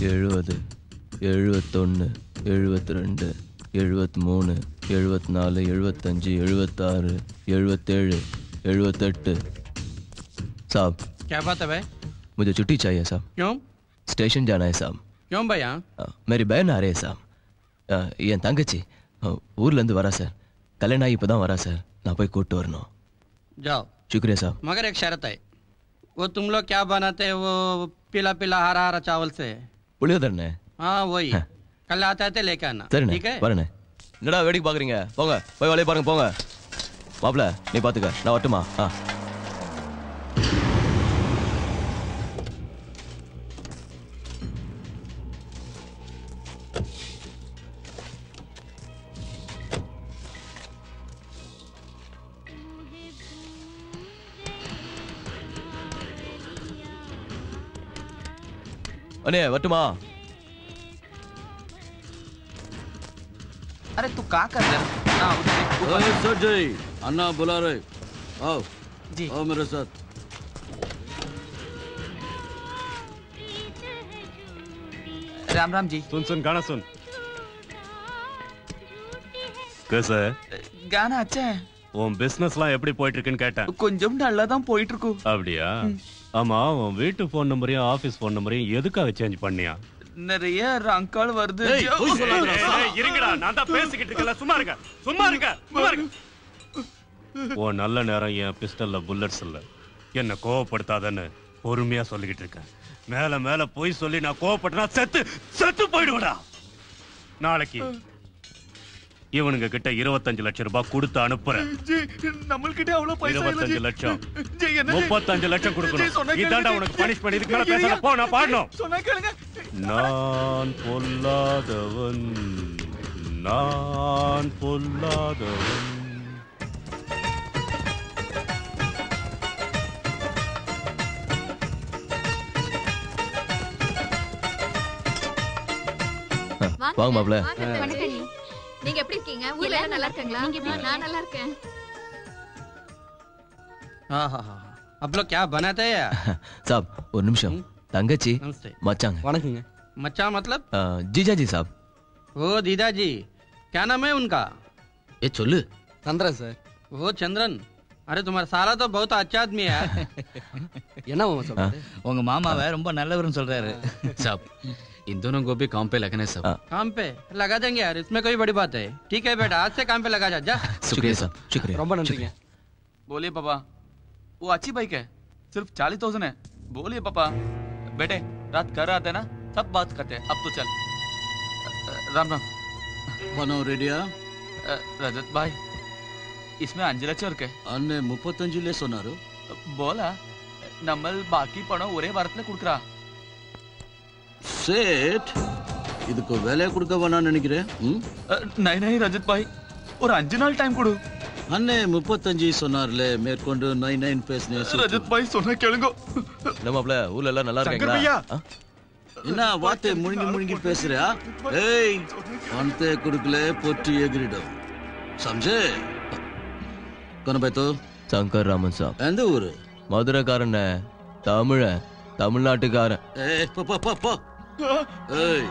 70 71 72 73 74 75 76 77 78 साहब क्या बात है भाई? मुझे छुट्टी चाहिए साहब। क्यों? स्टेशन जाना है साहब। क्यों भैया? मेरी बहन आ रही है साहब। என் தங்கச்சி ஊர்ல இருந்து வரா சார்। கல்யாணம் ஆகி இப்பதான் வரா சார்। நான் போய் கூட்டு வரணும்। जाओ। शुक्रिया साहब। मगर एक शर्त है, वो तुम लोग क्या बनाते हैं वो पीला पीला हरा हरा चावल से? புளியோதரை। हाँ वही। कल आता है लेके आना। ठीक है? வரேன்। என்னடா வேடிக்கை பாக்குறீங்க? போங்க போய் வேலைய பாருங்க போங்க। மாப்ள நீ பாத்துக்க, நான் வரட்டுமா? अने वटमा। अरे तू क्या कर रहा है? सर जी अन्ना बुला रहे। आओ जी आओ मेरे साथ। राम राम जी। सुन गाना सुन। कैसा है? गाना अच्छा है। உன் பிசினஸ்லாம் எப்படி போயிட்டு இருக்குன்னு கேட்டேன். கொஞ்சம் நல்லா தான் போயிட்டு இருக்கு. அப்படியா? ஆமா உன் வீட்டு போன் நம்பரையும் ஆபீஸ் போன் நம்பரையும் எதுக்காக சேஞ்ச் பண்ணியா? நிறைய ரங்கால் வருது. இருங்கடா நான் தான் பேசிக்கிட்டு இருக்கல, சும்மா இருங்க சும்மா இருங்க சும்மா இருங்க. ஓ நல்ல நேரம் என் பிஸ்டல்ல புல்லட்ஸ் இல்ல, என்ன கோவப்படுத்தாதன்னு பொறுமையா சொல்லிக்கிட்டு இருக்கேன். மேல மேல போய் சொல்லி நான் கோவப்பட்டனா செத்து செத்து போயிடுவடா. நாளைக்கு இவனுங்க கிட்ட 25 லட்சம் ரூபாய் கொடுத்து அனுப்புறேன். நம்மள்கிட்ட அவ்வளவு பைசா இல்ல. 25 லட்சம் 35 லட்சம் கொடுக்கணும். இதாண்டா உனக்கு பனிஷ்மென்ட். இதுக்கு மேல பேசல போ, நான் பாடணும். சொன்னா கேளுங்க. நான் பொல்லாதவன் நான் பொல்லாதவன். வாங்க மாப்ள. நீங்க எப்படி இருக்கீங்க? ஊர்ல எல்லாம் நல்லா இருக்காங்களா? நீங்க எப்படி? நான் நல்லா இருக்கேன். अब लोग क्या बनाते हैं? साहब ஒரு நிமிஷம். தங்கச்சி மச்சாங்க. வணக்கங்க. मचा मतलब? जीजा जी साहब। ओ दीदा जी, क्या नाम है उनका? ये चोलू चंद्रन सर। वो चंद्रन, अरे तुम्हारा साला तो बहुत अच्छा आदमी है। என்ன மாமா சொல்றாரு? உங்க மாமாவை ரொம்ப நல்லவர்னு சொல்றாரு. साहब इन दोनों को भी काम पे लगना है सब। काम पे लगा देंगे यार, इसमें कोई बड़ी बात है। ठीक है बेटा, आज से काम पे लगा जा। शुक्रिया साहब, शुक्रिया। ரொம்ப நன்றிங்க। बोलिए पापा, वो अच्छी बाइक है, सिर्फ 40,000 है। बोलिए पापा। बेटे रात घर आते हैं ना, सब बात करते हैं। अब तो चल। राम राम। பணம் ரெடியா? रजत भाई, इसमें 5 லட்சம் இருக்கு. அண்ணே 35லே சொன்னாரு. போலா நம்ம பாக்கி பணம் ஒரே வாரத்துல குடுக்குறா. சேட் இதுக்கு வேலை கொடுக்க வேணாம்னு நினைக்கிறேன். नहीं नहीं रजत भाई, ஒரு 5 நாள் டைம் கொடு. அண்ணே 35 சொன்னார்ல, மேற்கொண்டு 99 பேசுனேன். रजत भाई சொன்னா கேளுங்க. நம்ம மாப்ள ஊர்ல எல்லாம் நல்லா இருக்கீங்களா? என்ன வார்த்தை முழுங்கி முழுங்கி பேசுறியா? ஏய் பணத்தை கொடுக்கல பொட்டி எகிரிடும். समझे? कौन भाई तो? शंकर रामन साहब। எந்த ஊரு? மதுரைக்காரன், தமிழ்நாட்டுக்காரன். ஏய் போ போ போ போ. ஏய்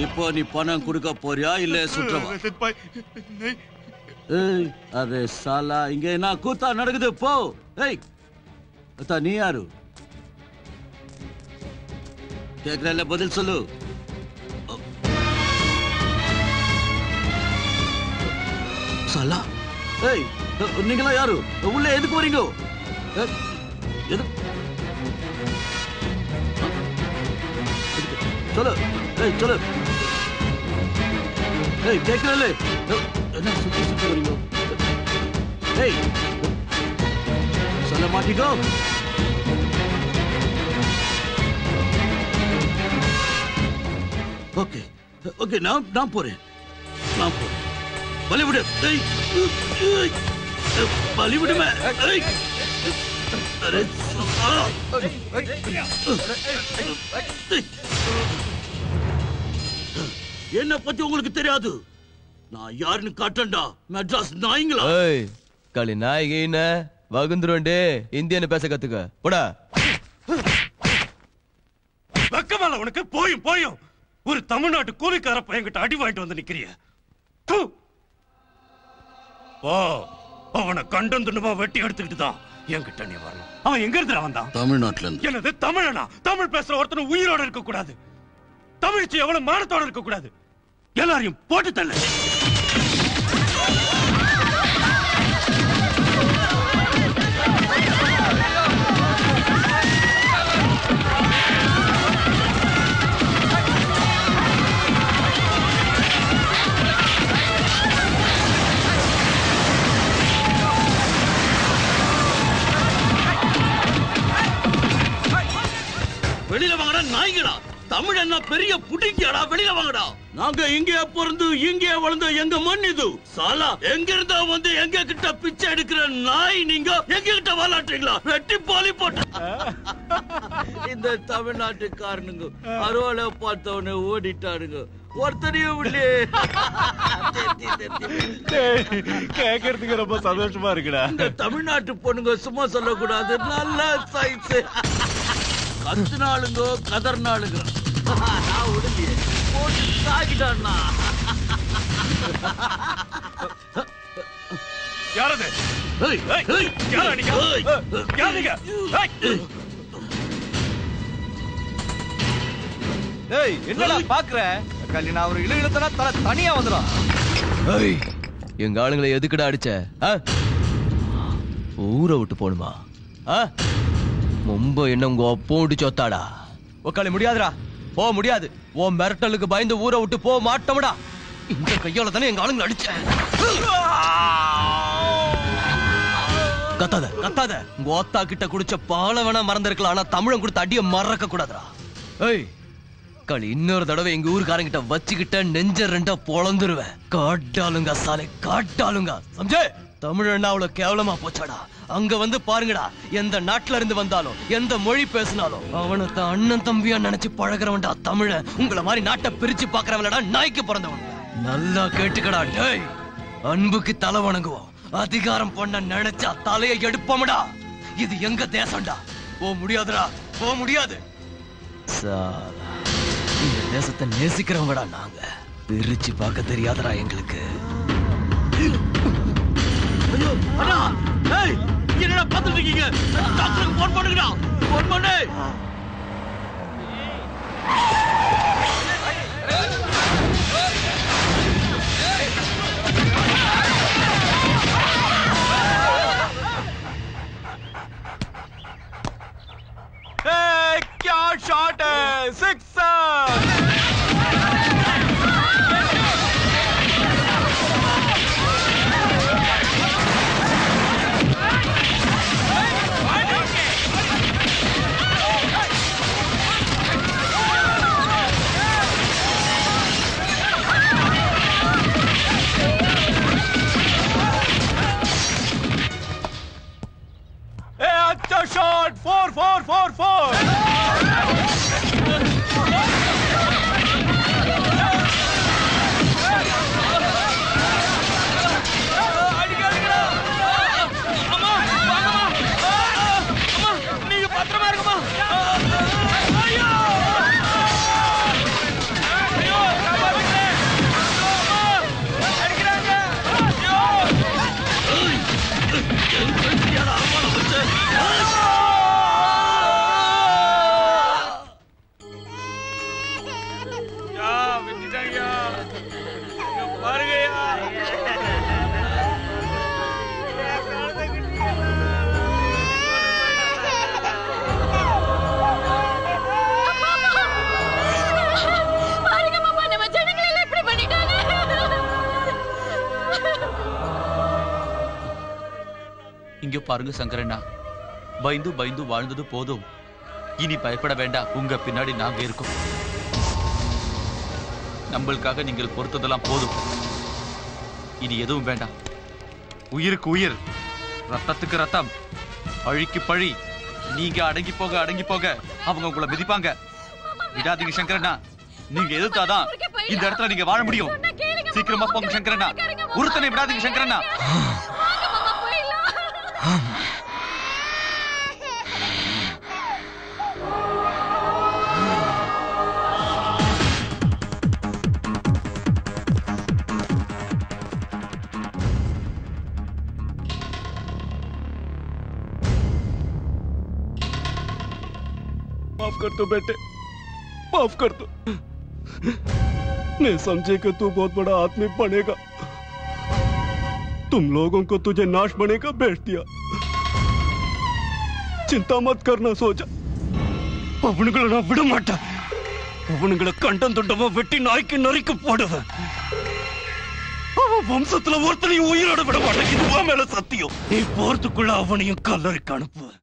இப்போ நீ பணம் கொடுக்க போறியா இல்ல சுற்றவா? रजत भाई नहीं। ஏய் அரே சாலா, இங்க என்ன கூத்தா நடக்குது? போ. ஏய் அத்தா நீ யாரு? கேக்குறல பதில் சொல்லு. சாலா ஏய் நீங்களா யாரு? உள்ள எதுக்கு வரீங்க? எது சொல்லு. ஏய் சொல்லு. ஏய் கேக்குறல என்ன சுத்தி சுத்தி வரீங்க? ஏய் சொல்ல மாட்டீங்க? ஓகே ஓகே நான் போறேன். பாலிவுட். ஏய் பாலிவுட் மே. ஏய் அரே என்ன பத்தி உங்களுக்கு தெரியாது. நான் யாருன்னு காட்டண்டா. மெட்ராஸ் நாய்ங்களா? ஏய் களி நாய்கின வகுந்துருண்டே. இந்தியன்னு பேச கத்துக்க போடா. வெக்கமா அறிவால உனக்கு போயும் போயும் ஒரு தமிழ்நாட்டு கூலிக்கார பையன்கிட்ட அடி வாங்கிட்டு வந்து நிக்கிறிய. ஓ, அவனை கண்டந்துண்டுமா வெட்டி எடுத்துக்கிட்டு தான் என்கிட்ட நீ வரணும். அவன் எங்க இருந்து வந்தான்? தமிழ்நாட்டுல இருந்து. என்னது தமிழனா? தமிழ் பேசுற ஒருத்தன உயிரோட இருக்க கூடாது, தமிழ்ச்சி எவ்வளவு மானத்தோட இருக்க கூடாது. எல்லாரையும் போட்டு தள்ளு. வெளியில வாங்கடா நாய்களா. தமிழ் என்ன பெரிய புடிக்கியாடா, வெளியில வாங்கடா. நாங்க இங்கே பிறந்து இங்கே வளர்ந்த எங்க மண் இது. சாலா எங்க இருந்தா வந்து எங்க கிட்ட பிச்சை எடுக்கிற நாய் நீங்க எங்க கிட்ட வாலாட்டுறீங்களா? வெட்டி பாலி போட்ட இந்த தமிழ்நாட்டுக்காரனுங்க அருவாளை பார்த்தவன ஓடிட்டாருங்க. ஒருத்தரையும் உள்ளே கேட்கறதுக்கு ரொம்ப சந்தோஷமா இருக்குடா. இந்த தமிழ்நாட்டு பொண்ணுங்க சும்மா சொல்லக்கூடாது, நல்ல சைஸ். கத்துனாளுங்க கதர்னாளுங்க நான் உடனே போட்டு தாக்கிட்டான்னா. யாரது? என்னடா பாக்குற? நான் ஒரு இழுத்தனா தலை தனியா வந்துடும். எங்க ஆளுங்களை எதுக்குடா அடிச்ச? ஊரை விட்டு போணுமா? மும்பை என்ன உங்க அப்போடி சொத்தாடா? உக்காளி முடியாதுடா, போக முடியாது. ஓ மிரட்டலுக்கு பயந்து ஊரை விட்டு போக மாட்டோம்டா. இந்த கையால தானே எங்க ஆளுங்களை அடிச்ச. கத்தாத கத்தாத. உங்க ஓத்தா கிட்ட குடிச்ச பால வேணா மறந்திருக்கலாம், ஆனா தமிழன் கொடுத்த அடிய மறக்க கூடாதுடா. ஏய் களி, இன்னொரு தடவை எங்க ஊருக்காரங்கிட்ட வச்சுக்கிட்ட நெஞ்ச ரெண்டா பொழந்துருவேன். காட்டாளுங்க சாலை, காட்டாளுங்க. சம்ஜே, தமிழன்னா அவ்வளவு கேவலமா போச்சாடா. அங்க வந்து பாருங்கடா, எந்த நாட்டுல இருந்து வந்தாலும் எந்த மொழி பேசினாலும் அவனை அண்ணன் தம்பியா நினைச்சு பழகிறவன்டா தமிழன். உங்களை மாதிரி நாட்டை பிரிச்சு பாக்குறவன்டா நாய்க்கு பிறந்தவன். நல்லா கேட்டுக்கடா டேய். அன்புக்கு தலை வணங்குவோம், அதிகாரம் பண்ண நினைச்சா தலையை எடுப்போம்டா. இது எங்க தேசம்டா. போக முடியாதுடா, போக முடியாது. இந்த தேசத்தை நேசிக்கிறவங்கடா நாங்க. பிரிச்சு பார்க்க தெரியாதடா எங்களுக்கு. என்னடா பாத்துட்டு இருக்கீங்க? டாக்டருக்கு போன் பண்ணுங்கடா, போன் பண்ணு. क्या शॉट है, सिक्सर. अच्छा शॉट, 4-4-4-4. இங்க பாருங்க சங்கரண்ணா, பயந்து பயந்து வாழ்ந்தது போதும். இனி பயப்பட வேண்டாம், உங்க பின்னாடி நாங்க இருக்கோம். நம்மளுக்காக நீங்கள் பொறுத்ததெல்லாம் போதும். இனி எதுவும் வேண்டாம். உயிருக்கு உயிர், ரத்தத்துக்கு ரத்தம், பழிக்கு பழி. நீங்க அடங்கி போக அடங்கி போக அவங்க உங்களை மிதிப்பாங்க. விடாதீங்க சங்கரண்ணா, நீங்க எதிர்த்தாதான் இந்த இடத்துல நீங்க வாழ முடியும். சீக்கிரமா போங்க சங்கரண்ணா, ஒருத்தனை விடாதீங்க சங்கரண்ணா. माफ कर दो बेटे, माफ कर दो। मैं समझे कि तू बहुत बड़ा आदमी बनेगा, तुम लोगों को तुझे नाश बनेगा भेज दिया। चिंता मत करना सोचा, அவனுங்களை நான் விட மாட்டேன். அவனுங்களை கண்டம் துண்டமா வெட்டி நாய்க்கு நரிக்கு போடுவேன். அவன் வம்சத்துல ஒருத்தனையும் உயிரோட விட மாட்டேன். இதுவா மேல சத்தியம். நீ போறதுக்குள்ள அவனையும் கல்லறைக்கு அனுப்புவ.